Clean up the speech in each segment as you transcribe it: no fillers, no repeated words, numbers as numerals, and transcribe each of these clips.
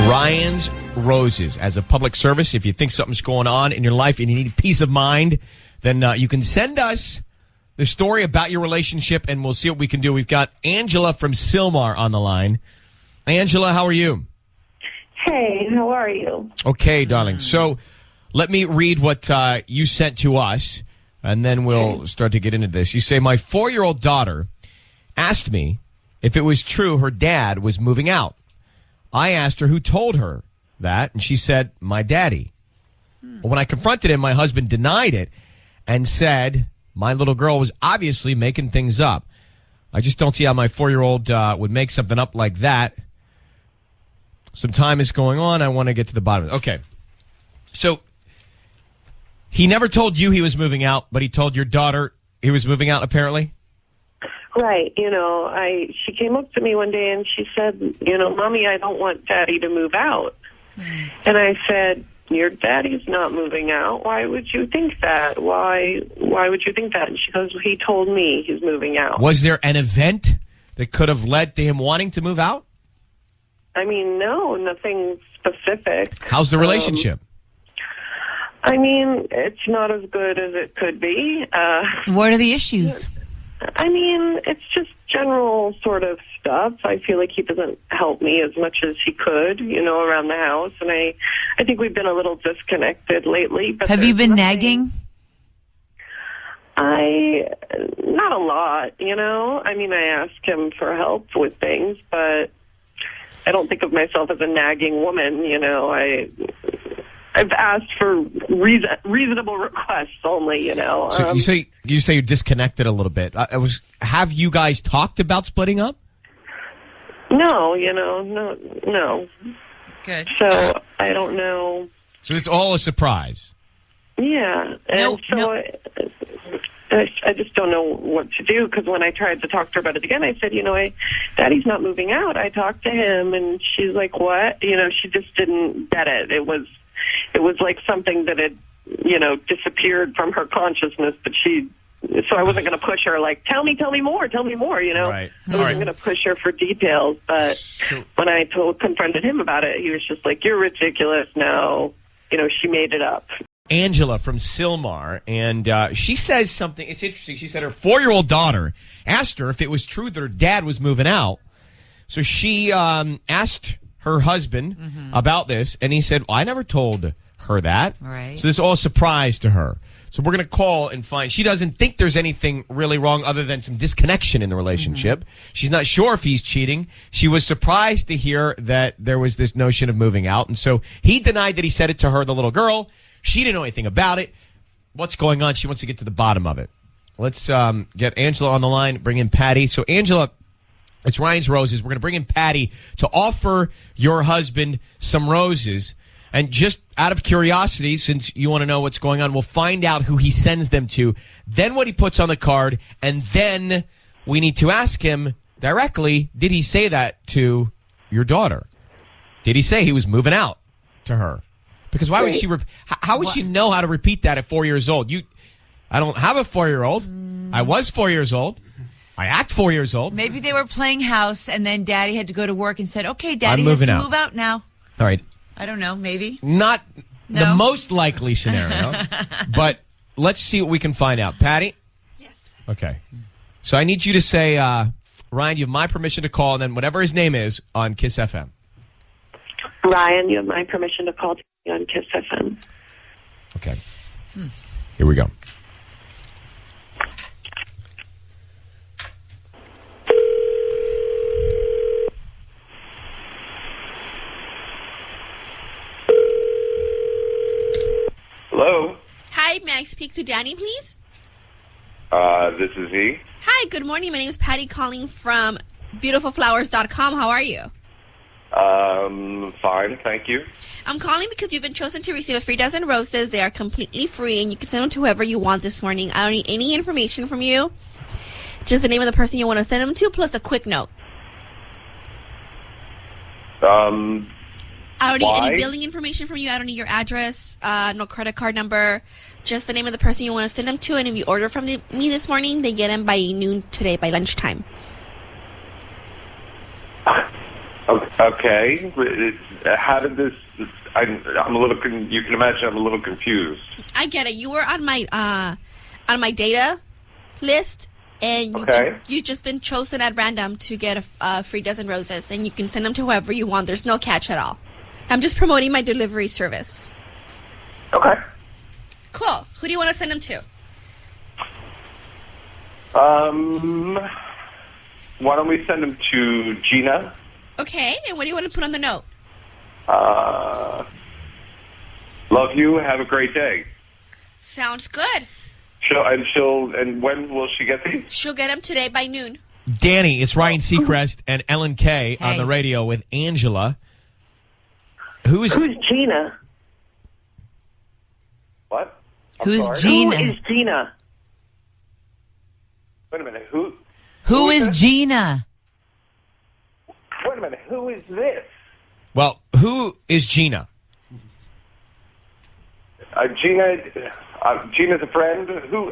Ryan's Roses as a public service. If you think something's going on in your life and you need peace of mind, then you can send us the story about your relationship, and we'll see what we can do. We've got Angela from Sylmar on the line. Angela, how are you? Hey, how are you? Okay, darling. So let me read what you sent to us, and then we'll start to get into this. You say, my 4-year-old daughter asked me if it was true her dad was moving out. I asked her who told her that, and she said, my daddy. When I confronted him, my husband denied it and said my little girl was obviously making things up. I just don't see how my 4-year-old would make something up like that. Some time is going on. I want to get to the bottom of it. Okay. So he never told you he was moving out, but he told your daughter he was moving out, apparently? Right. She came up to me one day and she said, Mommy, I don't want Daddy to move out. And I said, your daddy's not moving out. Why would you think that? Why would you think that? And she goes, he told me he's moving out. Was there an event that could have led to him wanting to move out? I mean, no, nothing specific. How's the relationship? It's not as good as it could be. What are the issues? It's just general sort of stuff. I feel like he doesn't help me as much as he could, around the house. And I think we've been a little disconnected lately. But have you been nagging? Not a lot, I ask him for help with things, but I don't think of myself as a nagging woman, I've asked for reasonable requests only, So you say you're disconnected a little bit. Have you guys talked about splitting up? No, no. Good. So I don't know. So this is all a surprise. Yeah, and I just don't know what to do, because when I tried to talk to her about it again, I said, Daddy's not moving out. I talked to him, and she's like, what? She just didn't get it. It was like something that had, disappeared from her consciousness, but so I wasn't going to push her, like, tell me more, Right. I wasn't going to push her for details, but when I confronted him about it, he was just like, you're ridiculous. No, she made it up. Angela from Sylmar, and she says something, it's interesting. She said her 4-year-old daughter asked her if it was true that her dad was moving out. So she asked her husband about this, and he said, I never told her that. Right. So this is all a surprise to her. So we're going to call and find. She doesn't think there's anything really wrong other than some disconnection in the relationship. She's not sure if he's cheating. She was surprised to hear that there was this notion of moving out. And so he denied that he said it to her, the little girl. She didn't know anything about it. What's going on? She wants to get to the bottom of it. Let's get Angela on the line, bring in Patty. So Angela, it's Ryan's Roses. We're going to bring in Patty to offer your husband some roses. And just out of curiosity, since you want to know what's going on, we'll find out who he sends them to, then what he puts on the card, and then we need to ask him directly, did he say that to your daughter? Did he say he was moving out to her? Because why would she? How would she know how to repeat that at 4 years old? I don't have a 4-year-old. I was 4 years old. I act 4 years old. Maybe they were playing house, and then Daddy had to go to work and said, "Okay, Daddy I'm has to moving move out now." All right. I don't know. Maybe not the most likely scenario, but let's see what we can find out. Patty. Yes. Okay. So I need you to say, Ryan, you have my permission to call, and then whatever his name is on Kiss FM. Ryan, you have my permission to call on Kiss FM. Okay. Here we go. Hello. Hi, may I speak to Danny, please? This is he. Hi, good morning. My name is Patty calling from beautifulflowers.com. How are you? Fine, thank you. I'm calling because you've been chosen to receive a free dozen roses. They are completely free, and you can send them to whoever you want this morning. I don't need any information from you. Just the name of the person you want to send them to, plus a quick note. I don't need any billing information from you. I don't need your address, no credit card number. Just the name of the person you want to send them to, and if you order from me this morning, they get them by noon today, by lunchtime. Okay. How did this? I'm a little. You can imagine I'm a little confused. I get it. You were on my data list, and you've just been chosen at random to get a free dozen roses, and you can send them to whoever you want. There's no catch at all. I'm just promoting my delivery service. Okay. Cool. Who do you want to send them to? Why don't we send them to Gina? Okay. And what do you want to put on the note? Love you. Have a great day. Sounds good. And when will she get these? She'll get them today by noon. Danny, it's Ryan Seacrest and Ellen Kay on Hey. the radio with Angela. Who's Gina? What? I'm Who's sorry? Gina? Who is Gina? Wait a minute. Who? Who is this? Gina? Wait a minute. Who is this? Well, who is Gina? Gina's a friend. Who?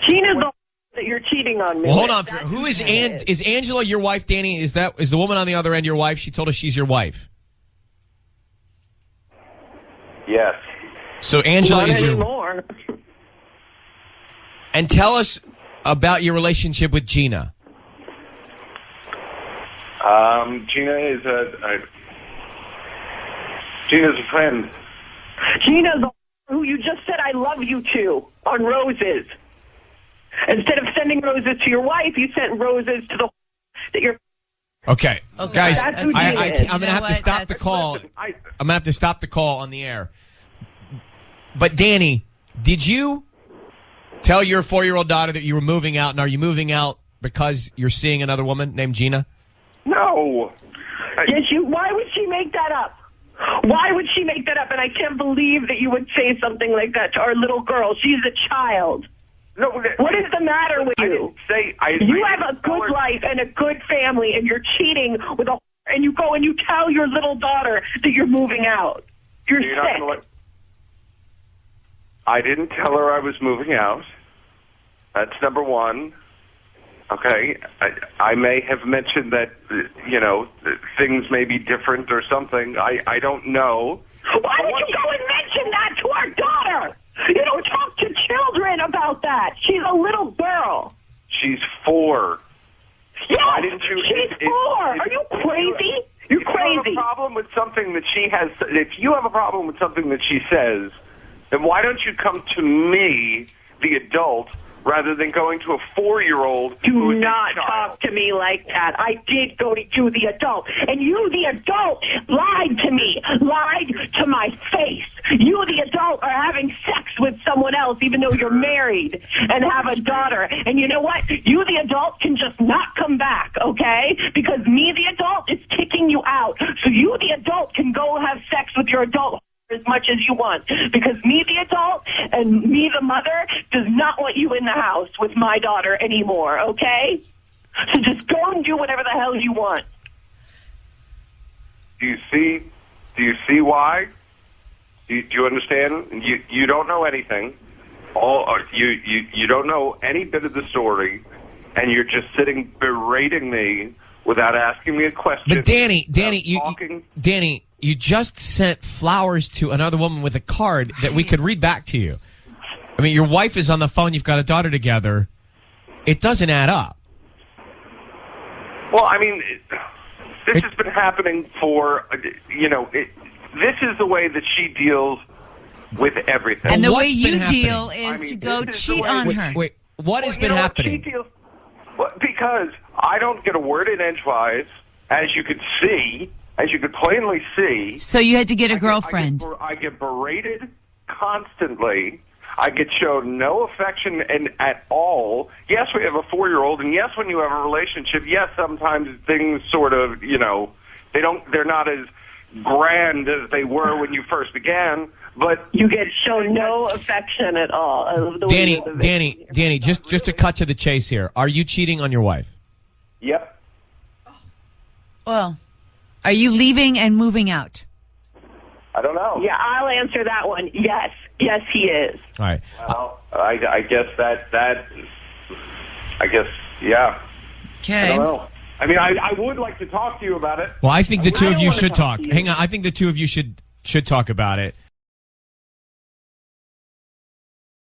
Gina's the that you're cheating on me. Well, hold on. That's Who who is Gina Is Angela your wife, Danny? Is the woman on the other end your wife? She told us she's your wife. Yes. So Angela Not is your. anymore. And tell us about your relationship with Gina. Gina's a friend. Gina's the who you just said I love you to on roses. Instead of sending roses to your wife, you sent roses to the that you're. Okay, Okay. guys, That's who I'm Gina is. going to You know have to what? stop the That's- call. Listen, I'm going to have to stop the call on the air. But Danny, did you tell your 4-year-old daughter that you were moving out, and are you moving out because you're seeing another woman named Gina? No. Yes, you. Why would she make that up? Why would she make that up? And I can't believe that you would say something like that to our little girl. She's a child. No. What is the matter with I you? didn't say. You have a good life and a good family, and you're cheating with a. And you go and you tell your little daughter that you're moving out. You're You're not sick. gonna let. I didn't tell her I was moving out. That's number one. Okay, I may have mentioned that, things may be different or something. I don't know. Why would you go and mention that to our daughter? You don't talk to children about that. She's a little girl. She's 4. Yes, Why didn't you? she's 4. Are you crazy? You're If you have crazy. a problem with something that she has, if you have a problem with something that she says, then why don't you come to me, the adult, rather than going to a 4-year-old who Do is a not child? talk to me like that. I did go to you, the adult, and you, the adult, lied to me, lied to my face. You, the adult, are having sex with someone else, even though you're married and have a daughter. And you know what? You, the adult, can just not come back, okay? Because me, the adult, is kicking you out. So you, the adult, can go have sex with your adult as much as you want, because me, the adult, and me, the mother, does not want you in the house with my daughter anymore, okay? So just go and do whatever the hell you want. Do you see why? Do you understand? You don't know anything. You don't know any bit of the story, and you're just sitting berating me without asking me a question. But Danny, talking. Danny, you just sent flowers to another woman with a card that we could read back to you. I mean, your wife is on the phone. You've got a daughter together. It doesn't add up. Well, I mean, this has been happening for, this is the way that she deals with everything. And the way What's you been happening? deal is I mean, to go this is the cheat way- on her. Wait, what has Well, been you know happening? Because I don't get a word in edgewise, as you could see, as you could plainly see. So you had to get a girlfriend. I get berated constantly. I get shown no affection at all. Yes, we have a 4-year-old, and yes, when you have a relationship, yes, sometimes things sort of, they're not as grand as they were when you first began. But You get shown no affection at all. The way you're the Danny, just to cut to the chase here. Are you cheating on your wife? yep, Well, are you leaving and moving out? I don't know. Yeah, I'll answer that one. Yes, he is. All right. Well, I guess yeah. I Okay. don't know. I mean, I would like to talk to you about it. Well, I think the two I of don't you wanna should talk talk. to you. Hang on. I think the two of you should talk about it.